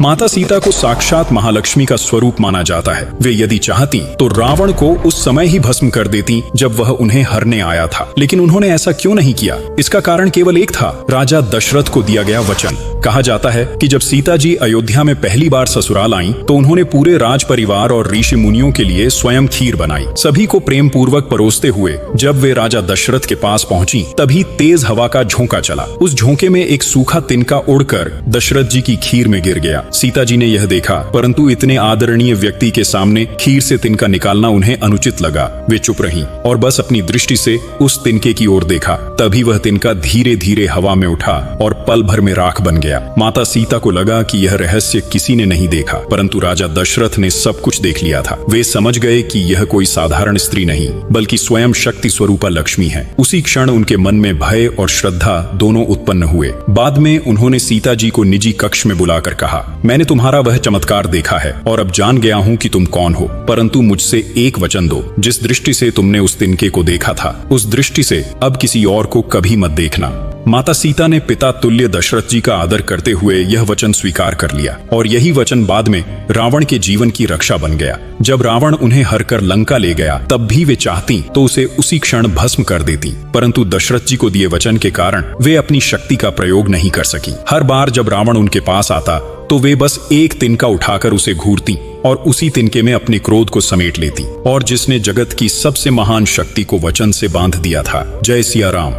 माता सीता को साक्षात महालक्ष्मी का स्वरूप माना जाता है। वे यदि चाहती तो रावण को उस समय ही भस्म कर देती जब वह उन्हें हरने आया था, लेकिन उन्होंने ऐसा क्यों नहीं किया? इसका कारण केवल एक था, राजा दशरथ को दिया गया वचन। कहा जाता है कि जब सीता जी अयोध्या में पहली बार ससुराल आईं, तो उन्होंने पूरे राज परिवार और ऋषि मुनियों के लिए स्वयं खीर बनाई। सभी को प्रेम पूर्वक परोसते हुए जब वे राजा दशरथ के पास पहुंची, तभी तेज हवा का झोंका चला। उस झोंके में एक सूखा तिनका उड़कर दशरथ जी की खीर में गिर गया। सीता जी ने यह देखा, परंतु इतने आदरणीय व्यक्ति के सामने खीर से तिनका निकालना उन्हें अनुचित लगा। वे चुप रहीं और बस अपनी दृष्टि से उस तिनके की ओर देखा। तभी वह तिनका धीरे धीरे हवा में उठा और पल भर में राख बन गया। माता सीता को लगा कि यह रहस्य किसी ने नहीं देखा, परंतु राजा दशरथ ने सब कुछ देख लिया था। वे समझ गए कि यह कोई साधारण स्त्री नहीं, बल्कि स्वयं शक्ति स्वरूपा लक्ष्मी है। उसी क्षण उनके मन में भय और श्रद्धा दोनों उत्पन्न हुए। बाद में उन्होंने सीता जी को निजी कक्ष में बुलाकर कहा, मैंने तुम्हारा वह चमत्कार देखा है और अब जान गया हूँ कि तुम कौन हो, परंतु मुझसे एक वचन दो। जिस दृष्टि से तुमने उस तिनके को देखा था, उस दृष्टि से अब किसी और को कभी मत देखना। माता सीता ने पिता तुल्य दशरथ जी का आदर करते हुए यह वचन स्वीकार कर लिया, और यही वचन बाद में रावण के जीवन की रक्षा बन गया। जब रावण उन्हें हरकर लंका ले गया, तब भी वे चाहती तो उसे उसी क्षण भस्म कर देती, परंतु दशरथ जी को दिए वचन के कारण वे अपनी शक्ति का प्रयोग नहीं कर सकी। हर बार जब रावण उनके पास आता, तो वे बस एक तिनका उठाकर उसे घूरती और उसी तिनके में अपने क्रोध को समेट लेती। और जिसने जगत की सबसे महान शक्ति को वचन से बांध दिया था। जय सिया राम।